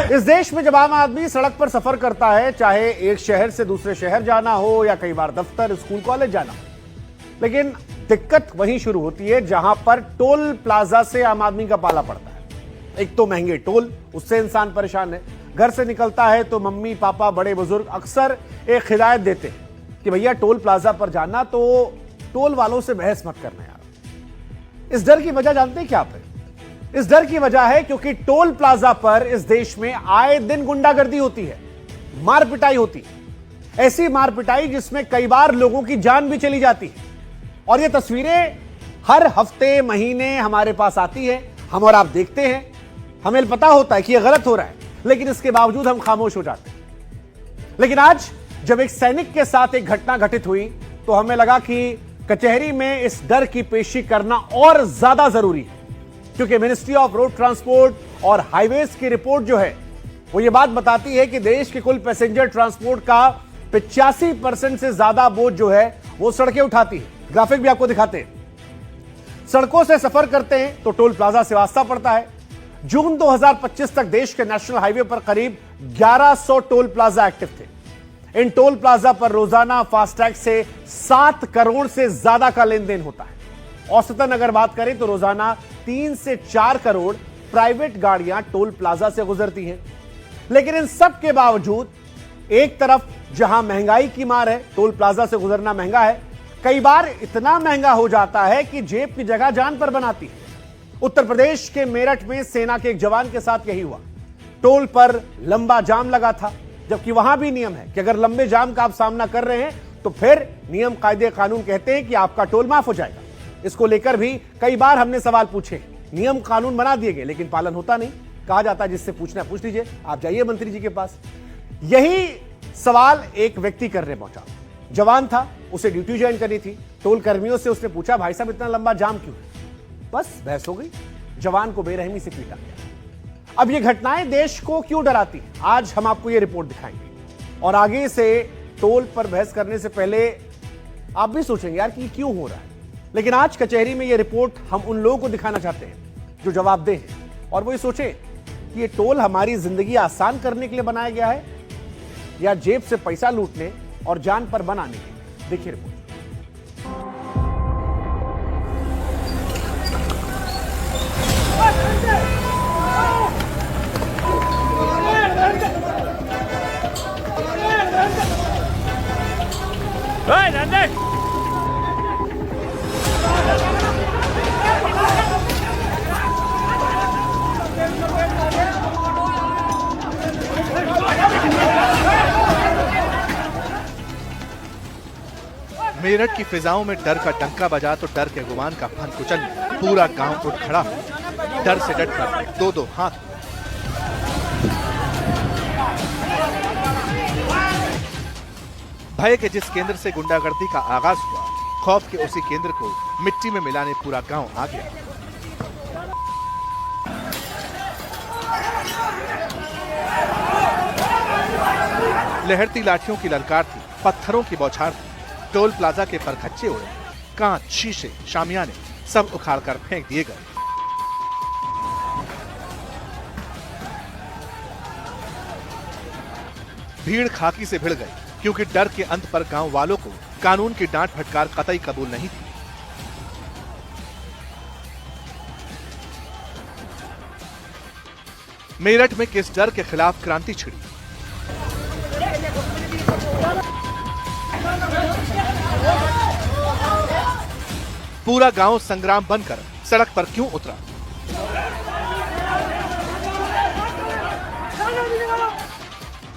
इस देश में जब आम आदमी सड़क पर सफर करता है, चाहे एक शहर से दूसरे शहर जाना हो या कई बार दफ्तर, स्कूल, कॉलेज जाना हो, लेकिन दिक्कत वहीं शुरू होती है जहां पर टोल प्लाजा से आम आदमी का पाला पड़ता है। एक तो महंगे टोल, उससे इंसान परेशान है। घर से निकलता है तो मम्मी पापा बड़े बुजुर्ग अक्सर एक हिदायत देते हैं कि भैया टोल प्लाजा पर जाना तो टोल वालों से बहस मत करना यार। इस डर की वजह जानते हैं क्या आप? इस डर की वजह है क्योंकि टोल प्लाजा पर इस देश में आए दिन गुंडागर्दी होती है, मार पिटाई होती है। ऐसी मार पिटाई जिसमें कई बार लोगों की जान भी चली जाती है। और ये तस्वीरें हर हफ्ते महीने हमारे पास आती है, हम और आप देखते हैं। हमें पता होता है कि यह गलत हो रहा है, लेकिन इसके बावजूद हम खामोश हो जाते हैं। लेकिन आज जब एक सैनिक के साथ एक घटना घटित हुई तो हमें लगा कि कचहरी में इस डर की पेशी करना और ज्यादा जरूरी है, क्योंकि मिनिस्ट्री ऑफ रोड ट्रांसपोर्ट और हाईवेज की रिपोर्ट जो है वो ये बात बताती है कि देश के कुल पैसेंजर ट्रांसपोर्ट का 85% से ज्यादा बोझ जो है वो सड़कें उठाती है। ग्राफिक भी आपको दिखाते हैं। सड़कों से सफर करते हैं तो टोल प्लाजा से वास्ता पड़ता है। जून 2025 तक देश के नेशनल हाईवे पर करीब 1100 टोल प्लाजा एक्टिव थे। इन टोल प्लाजा पर रोजाना फास्टैग से 7 करोड़ से ज्यादा का लेन देन होता है। औसतन अगर बात करें तो रोजाना 3 से 4 करोड़ प्राइवेट गाड़ियां टोल प्लाजा से गुजरती हैं। लेकिन इन सब के बावजूद एक तरफ जहां महंगाई की मार है, टोल प्लाजा से गुजरना महंगा है, कई बार इतना महंगा हो जाता है कि जेब की जगह जान पर बनाती है। उत्तर प्रदेश के मेरठ में सेना के एक जवान के साथ यही हुआ। टोल पर लंबा जाम लगा था, जबकि वहां भी नियम है कि अगर लंबे जाम का आप सामना कर रहे हैं तो फिर नियम कायदे कानून कहते हैं कि आपका टोल माफ हो जाएगा। इसको लेकर भी कई बार हमने सवाल पूछे। नियम कानून बना दिए गए लेकिन पालन होता नहीं। कहा जाता है जिससे पूछना पूछ लीजिए, आप जाइए मंत्री जी के पास। यही सवाल एक व्यक्ति करने पहुंचा। जवान था, उसे ड्यूटी ज्वाइन करनी थी। टोल कर्मियों से उसने पूछा, भाई साहब इतना लंबा जाम क्यों है? बस बहस हो गई, जवान को बेरहमी से पीटा गया। अब ये घटनाएं देश को क्यों डराती हैं, आज हम आपको ये रिपोर्ट दिखाएंगे। और आगे से टोल पर बहस करने से पहले आप भी सोचेंगे यार कि क्यों हो रहा है। लेकिन आज कचहरी में ये रिपोर्ट हम उन लोगों को दिखाना चाहते हैं जो जवाबदेह हैं, और वो ये सोचे कि ये टोल हमारी जिंदगी आसान करने के लिए बनाया गया है या जेब से पैसा लूटने और जान पर बनाने के लिए। देखिए रिपोर्ट। मेरठ की फिजाओं में डर का डंका बजा तो डर के गुमान का फन कुचल पूरा गांव उठ खड़ा। डर से डटकर दो हाथ। भय के जिस केंद्र से गुंडागर्दी का आगाज हुआ, खौफ के उसी केंद्र को मिट्टी में मिलाने पूरा गांव आ गया। लहरती लाठियों की ललकार थी, पत्थरों की बौछार थी। टोल प्लाजा के परखच्चे उड़े, कांच, शीशे, शामियाने सब उखाड़कर फेंक दिए गए। भीड़ खाकी से भिड़ गई, क्योंकि डर के अंत पर गांव वालों को कानून की डांट फटकार कतई कबूल नहीं थी। मेरठ में किस डर के खिलाफ क्रांति छिड़ी। पूरा गांव संग्राम बनकर सड़क पर क्यों उतरा?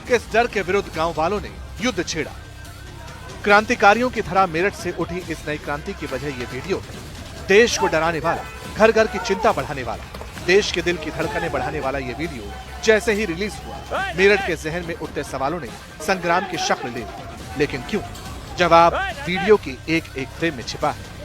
किस डर के विरुद्ध गांव वालों ने युद्ध छेड़ा? क्रांतिकारियों की तरह मेरठ से उठी इस नई क्रांति की वजह ये वीडियो है। देश को डराने वाला, घर घर की चिंता बढ़ाने वाला, देश के दिल की धड़कनें बढ़ाने वाला ये वीडियो जैसे ही रिलीज हुआ, मेरठ के जहन में उठते सवालों ने संग्राम की शक्ल ले ली। लेकिन क्यों? जवाब वीडियो की एक एक फ्रेम में छिपा है।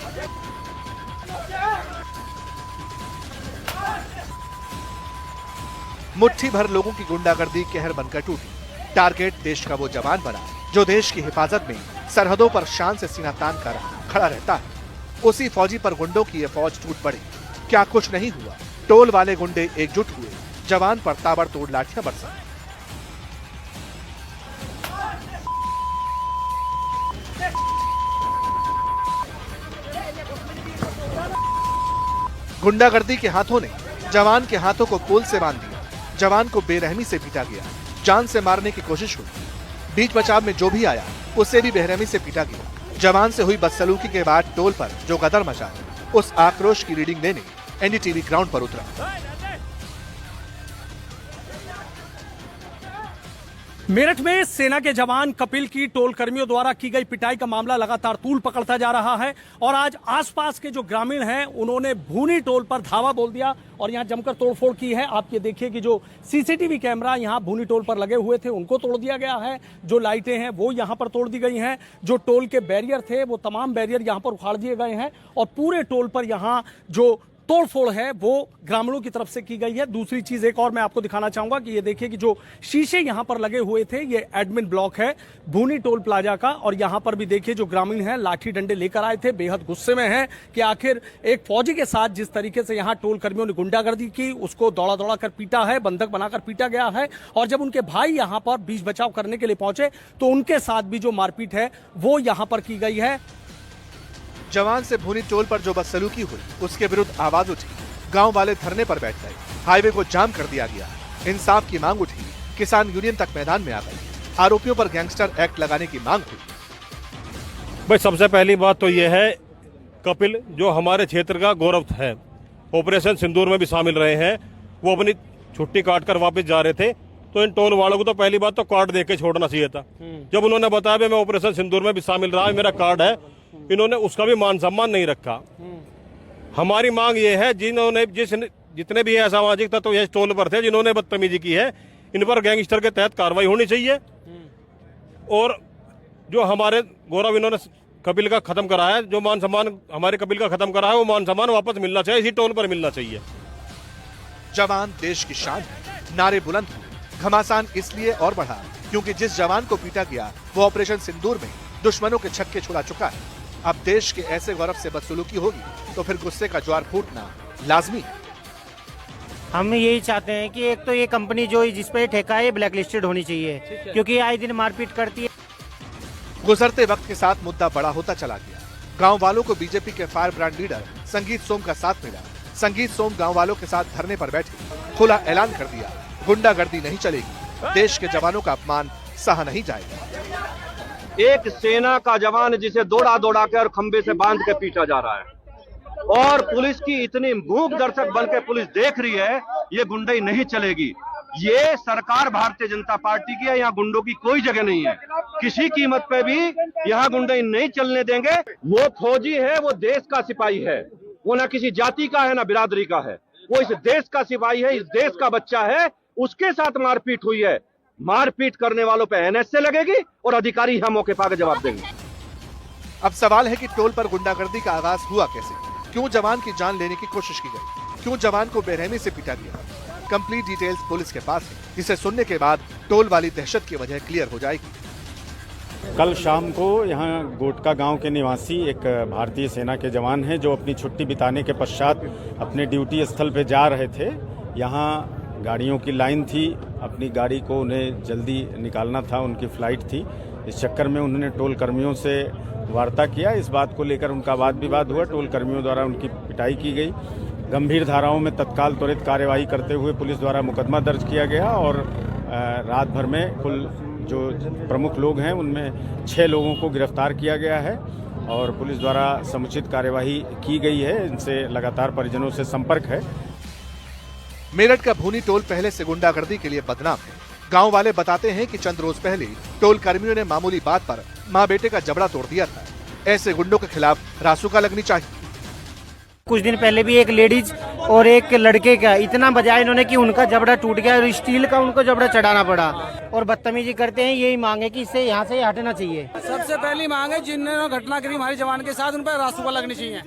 मुट्ठी भर लोगों की गुंडागर्दी कहर बनकर टूटी। टारगेट देश का वो जवान बना जो देश की हिफाजत में सरहदों पर शान से सीना तान कर खड़ा रहता है। उसी फौजी पर गुंडों की ये फौज टूट पड़ी। क्या कुछ नहीं हुआ? टोल वाले गुंडे एकजुट हुए, जवान पर ताबड़तोड़ लाठियां बरसाई। गुंडागर्दी के हाथों ने जवान के हाथों को पोल से बांध दिया। जवान को बेरहमी से पीटा गया, जान से मारने की कोशिश हुई। बीच बचाव में जो भी आया उसे भी बेरहमी से पीटा गया। जवान से हुई बदसलूकी के बाद टोल पर जो गदर मचा, उस आक्रोश की रीडिंग लेने एनडीटीवी ग्राउंड पर उतरा। मेरठ में सेना के जवान कपिल की टोल कर्मियों द्वारा की गई पिटाई का मामला लगातार तूल पकड़ता जा रहा है और आज आसपास के जो ग्रामीण हैं उन्होंने भूनी टोल पर धावा बोल दिया और यहां जमकर तोड़फोड़ की है। आप ये देखिए कि जो सीसीटीवी कैमरा यहां भूनी टोल पर लगे हुए थे उनको तोड़ दिया गया है, जो लाइटें हैं वो यहां पर तोड़ दी गई हैं, जो टोल के बैरियर थे वो तमाम बैरियर यहां पर उखाड़ दिए गए हैं और पूरे टोल पर यहां जो तोड़फोड़ है वो ग्रामीणों की तरफ से की गई है। दूसरी चीज एक और मैं आपको दिखाना चाहूंगा कि ये देखिए कि जो शीशे यहां पर लगे हुए थे ये एडमिन ब्लॉक है भूनी टोल प्लाजा का और यहां पर भी देखिए जो ग्रामीण हैं लाठी डंडे लेकर आए थे, बेहद गुस्से में हैं कि आखिर एक फौजी के साथ जिस तरीके से यहां टोल कर्मियों ने गुंडागर्दी की, उसको दौड़ा दौड़ा कर पीटा है, बंधक बनाकर पीटा गया है और जब उनके भाई यहां पर बीच बचाव करने के लिए पहुंचे तो उनके साथ भी जो मारपीट है वो यहां पर की गई है। जवान से भूनी टोल पर जो बदसलूकी हुई उसके विरुद्ध आवाज उठी। गांव वाले धरने पर बैठ गए, हाईवे को जाम कर दिया गया। इंसाफ की मांग उठी, किसान यूनियन तक मैदान में आ गई। आरोपियों पर गैंगस्टर एक्ट लगाने की मांग हुई। भाई सबसे पहली बात तो यह है, कपिल जो हमारे क्षेत्र का गौरव है, ऑपरेशन सिंदूर में भी शामिल रहे हैं, वो अपनी छुट्टी काट कर वापस जा रहे थे तो इन टोल वालों को तो पहली बात तो कार्ड देके छोड़ना चाहिए था। जब उन्होंने बताया मैं ऑपरेशन सिंदूर में भी शामिल रहा, मेरा कार्ड है, इन्होंने उसका भी मान सम्मान नहीं रखा। हमारी मांग ये है जिन्होंने जितने भी असामाजिक तत्व तो टोल पर थे जिन्होंने बदतमीजी की है, इन पर गैंगस्टर के तहत कार्रवाई होनी चाहिए और जो हमारे गौरव इन्होंने कपिल का खत्म करा है, जो मान सम्मान हमारे कपिल का खत्म करा है, वो मान सम्मान वापस मिलना चाहिए, इसी टोल पर मिलना चाहिए। जवान देश की शान है, नारे बुलंद हुए। घमासान इसलिए और बढ़ा क्योंकि जिस जवान को पीटा गया वो ऑपरेशन सिंदूर में दुश्मनों के छक्के छुड़ा चुका है। अब देश के ऐसे गौरव से बदसलूकी होगी तो फिर गुस्से का ज्वार फूटना लाजमी है। हम यही चाहते हैं कि एक तो ये कंपनी जो जिस पे ठेका है ब्लैक लिस्टेड होनी चाहिए, क्योंकि आए दिन मारपीट करती है। गुजरते वक्त के साथ मुद्दा बड़ा होता चला गया। गांव वालों को बीजेपी के फायर ब्रांड लीडर संगीत सोम का साथ मिला। संगीत सोम गांव वालों के साथ धरने पर बैठे खुला ऐलान कर दिया, गुंडागर्दी नहीं चलेगी, देश के जवानों का अपमान सहा नहीं जाएगा। एक सेना का जवान जिसे दौड़ा दौड़ा कर खंबे से बांध के पीटा जा रहा है और पुलिस की इतनी मूक दर्शक बन के पुलिस देख रही है, ये गुंडाई नहीं चलेगी। ये सरकार भारतीय जनता पार्टी की है, यहाँ गुंडों की कोई जगह नहीं है। किसी कीमत पे भी यहाँ गुंडाई नहीं चलने देंगे। वो फौजी है, वो देश का सिपाही है, वो ना किसी जाति का है ना बिरादरी का है, वो इस देश का सिपाही है, इस देश का बच्चा है। उसके साथ मारपीट हुई है, मारपीट करने वालों पे एनएसए लगेगी और अधिकारी हम मौके पर जवाब देंगे। अब सवाल है कि टोल पर गुंडागर्दी का आगाज हुआ कैसे? क्यों जवान की जान लेने की कोशिश की गई? क्यों जवान को बेरहमी से पीटा गया? कंप्लीट डिटेल्स पुलिस के पास है, जिसे सुनने के बाद टोल वाली दहशत की वजह क्लियर हो जाएगी। कल शाम को यहाँ गोटका गांव के निवासी एक भारतीय सेना के जवान हैं जो अपनी छुट्टी बिताने के पश्चात अपने ड्यूटी स्थल पे जा रहे थे। यहाँ गाड़ियों की लाइन थी, अपनी गाड़ी को उन्हें जल्दी निकालना था, उनकी फ्लाइट थी। इस चक्कर में उन्होंने टोल कर्मियों से वार्ता किया। इस बात को लेकर उनका वाद विवाद हुआ, टोल कर्मियों द्वारा उनकी पिटाई की गई। गंभीर धाराओं में तत्काल त्वरित कार्यवाही करते हुए पुलिस द्वारा मुकदमा दर्ज किया गया और रात भर में कुल जो प्रमुख लोग हैं उनमें 6 लोगों को गिरफ्तार किया गया है और पुलिस द्वारा समुचित कार्यवाही की गई है। इनसे लगातार परिजनों से संपर्क है। मेरठ का भूनी टोल पहले से गुंडागर्दी के लिए बदनाम है। गांव वाले बताते हैं कि चंद रोज पहले टोल कर्मियों ने मामूली बात पर मां बेटे का जबड़ा तोड़ दिया था। ऐसे गुंडों के खिलाफ रासुका लगनी चाहिए। कुछ दिन पहले भी एक लेडीज और एक लड़के का इतना बजाया इन्होंने कि उनका जबड़ा टूट गया और स्टील का उनको जबड़ा चढ़ाना पड़ा और बदतमीजी करते हैं। यही मांग है कि इससे यहाँ से हटना चाहिए। सबसे पहली मांग है जिन्होंने घटना करी हमारे जवान के साथ उन पर रासुका लगनी चाहिए।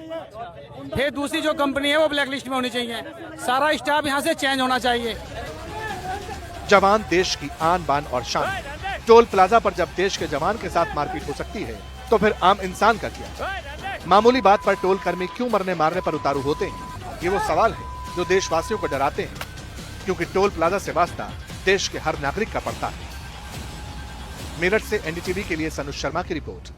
फिर दूसरी जो कंपनी है वो ब्लैक लिस्ट में होनी चाहिए। सारा स्टाफ यहाँ से चेंज होना चाहिए। जवान देश की आन बान और शान। टोल प्लाजा पर जब देश के जवान के साथ मारपीट हो सकती है तो फिर आम इंसान का क्या? मामूली बात पर टोल कर्मी क्यों मरने मारने पर उतारू होते हैं? ये वो सवाल है जो देशवासियों को डराते हैं, क्योंकि टोल प्लाजा से वास्ता देश के हर नागरिक का पड़ता है। मेरठ से एनडीटीवी के लिए सनुज शर्मा की रिपोर्ट।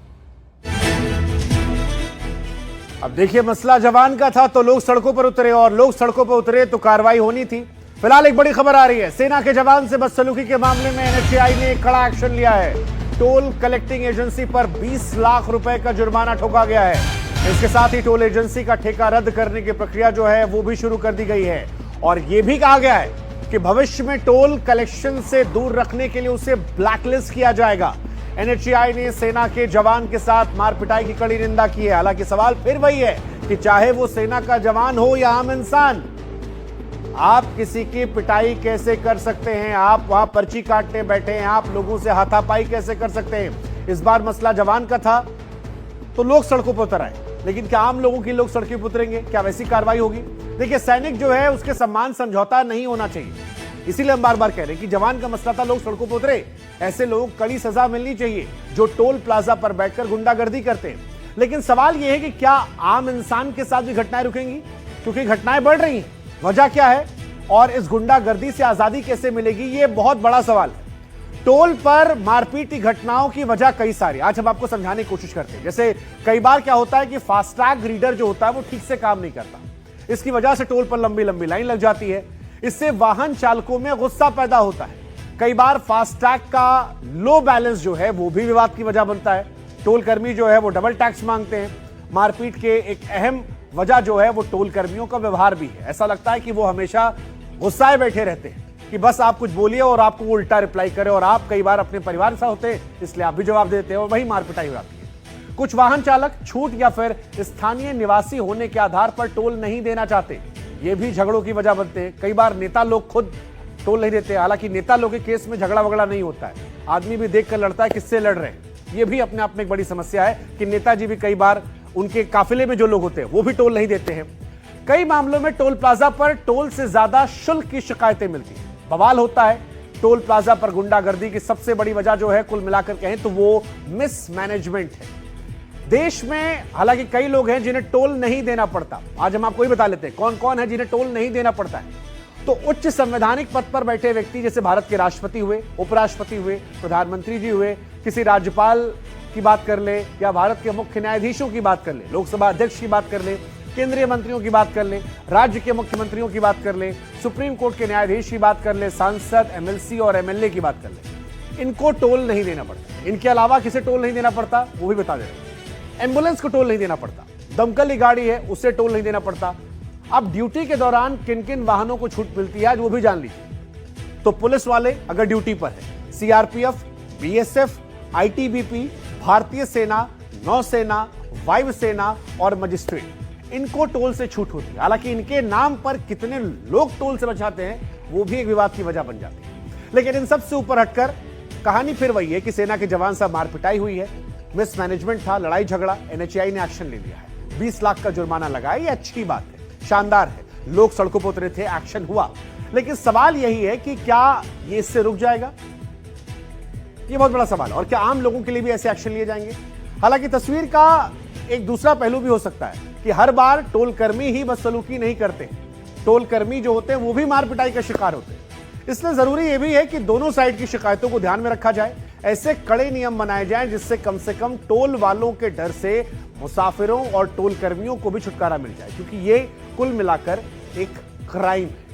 अब देखिए, मसला जवान का था तो लोग सड़कों पर उतरे, और लोग सड़कों पर उतरे तो कार्रवाई होनी थी। फिलहाल एक बड़ी खबर आ रही है, सेना के जवान से बदसलूकी के मामले में एनएचएआई ने कड़ा एक्शन लिया है। टोल कलेक्टिंग एजेंसी पर 20 लाख रुपए का जुर्माना ठोका गया है। इसके साथ ही टोल एजेंसी का ठेका रद्द करने की प्रक्रिया जो है वो भी शुरू कर दी गई है, और यह भी कहा गया है कि भविष्य में टोल कलेक्शन से दूर रखने के लिए उसे ब्लैकलिस्ट किया जाएगा। एनएचएआई ने सेना के जवान के साथ मारपिटाई की कड़ी निंदा की है। हालांकि सवाल फिर वही है कि चाहे वो सेना का जवान हो या आम इंसान, आप किसी की पिटाई कैसे कर सकते हैं? आप वहां पर्ची काटने बैठे हैं, आप लोगों से हाथापाई कैसे कर सकते हैं? इस बार मसला जवान का था तो लोग सड़कों पर उतर आए, लेकिन क्या आम लोगों की लोग सड़कों पर उतरेंगे? क्या वैसी कार्रवाई होगी? देखिए, सैनिक जो है उसके सम्मान समझौता नहीं होना चाहिए, इसीलिए हम बार बार कह रहे हैं कि जवान का मसला था, लोग सड़कों पर उतरे। ऐसे लोगों को कड़ी सजा मिलनी चाहिए जो टोल प्लाजा पर बैठकर गुंडागर्दी करते हैं। लेकिन सवाल यह है कि क्या आम इंसान के साथ भी घटनाएं रुकेंगी? क्योंकि घटनाएं बढ़ रही हैं, वजह क्या है और इस गुंडागर्दी से आजादी कैसे मिलेगी, यह बहुत बड़ा सवाल है। टोल पर मारपीट की घटनाओं की वजह कई सारी, आज हम आपको समझाने की कोशिश करते हैं। जैसे कई बार क्या होता है कि फास्टैग रीडर जो होता है वो ठीक से काम नहीं करता, इसकी वजह से टोल पर लंबी लंबी लाइन लग जाती है। इससे वाहन चालकों में गुस्सा पैदा होता है। कई बार फास्टैग का लो बैलेंस जो है वो भी विवाद की वजह बनता है। टोल कर्मी जो है वो डबल टैक्स मांगते हैं। मारपीट के एक अहम वजह जो है वो टोल कर्मियों का व्यवहार भी है। ऐसा लगता है कि वो हमेशा गुस्साए बैठे रहते हैं कि बस आप कुछ बोलिए और आपको वो उल्टा रिप्लाई करे, और आप कई बार अपने परिवार से होते हैं इसलिए आप भी जवाब देते हैं और वही मारपिटाई हो जाती है। कुछ वाहन चालक छूट या फिर स्थानीय निवासी होने के आधार पर टोल नहीं देना चाहते, ये भी झगड़ों की वजह बनते हैं। कई बार नेता लोग खुद टोल नहीं देते। हालांकि नेता लोग के केस में झगड़ा वगड़ा नहीं होता है, आदमी भी देखकर लड़ता है किससे लड़ रहे हैं। ये भी अपने आप में एक बड़ी समस्या है कि नेताजी भी कई बार उनके काफिले में जो लोग होते हैं वो भी टोल नहीं देते हैं। कई मामलों में टोल प्लाजा पर टोल से ज्यादा शुल्क की शिकायतें मिलती है। बवाल होता है। टोल प्लाजा पर गुंडागर्दी की सबसे बड़ी वजह जो है कुल मिलाकर कहें तो वो मिसमैनेजमेंट है। देश में हालांकि कई लोग हैं जिन्हें टोल नहीं देना पड़ता। आज हम आपको ही बता लेते हैं कौन कौन है जिन्हें टोल नहीं देना पड़ता है। तो उच्च संवैधानिक पद पर बैठे व्यक्ति, जैसे भारत के राष्ट्रपति हुए, उपराष्ट्रपति हुए, प्रधानमंत्री जी हुए, किसी राज्यपाल की बात कर ले या भारत के मुख्य न्यायाधीशों की बात कर ले, लोकसभा अध्यक्ष की बात कर ले, केंद्रीय मंत्रियों की बात कर ले, राज्य के मुख्यमंत्रियों की बात कर ले, सुप्रीम कोर्ट के न्यायाधीश की बात कर ले, सांसद, एमएलसी और एमएलए की बात कर ले, इनको टोल नहीं देना पड़ता। इनके अलावा किसे टोल नहीं देना पड़ता वो भी बता दे रहे हैं। एम्बुलेंस को टोल नहीं देना पड़ता, दमकल की गाड़ी है उसे टोल नहीं देना पड़ता। अब ड्यूटी के दौरान किन किन वाहनों को छूट मिलती है आज वो भी जान लीजिए। तो पुलिस वाले अगर ड्यूटी पर है, सीआरपीएफ, बीएसएफ, आईटीबीपी, भारतीय सेना, नौसेना, वायुसेना और मजिस्ट्रेट, इनको टोल से छूट होती है। हालांकि इनके नाम पर कितने लोग टोल से बचाते हैं वो भी एक विवाद की वजह बन जाती है। लेकिन इन सबसे ऊपर हटकर कहानी फिर वही है कि सेना के जवान से मारपिटाई हुई है, मिसमैनेजमेंट था, लड़ाई झगड़ा, एनएचएआई ने एक्शन ले लिया है, 20 लाख का जुर्माना लगाया। ये अच्छी बात है, शानदार है। लोग सड़कों पर उतरे थे, एक्शन हुआ। लेकिन सवाल यही है कि क्या ये इससे रुक जाएगा? ये बहुत बड़ा सवाल है। और क्या आम लोगों के लिए भी ऐसे एक्शन लिए जाएंगे? हालांकि तस्वीर का एक दूसरा पहलू भी हो सकता है कि हर बार टोल कर्मी ही बदसलूकी नहीं करते, टोल कर्मी जो होते हैं वो भी मार पिटाई का शिकार होते हैं। इसलिए जरूरी यह भी है कि दोनों साइड की शिकायतों को ध्यान में रखा जाए, ऐसे कड़े नियम बनाए जाएं जिससे कम से कम टोल वालों के डर से मुसाफिरों और टोल कर्मियों को भी छुटकारा मिल जाए, क्योंकि ये कुल मिलाकर एक क्राइम है।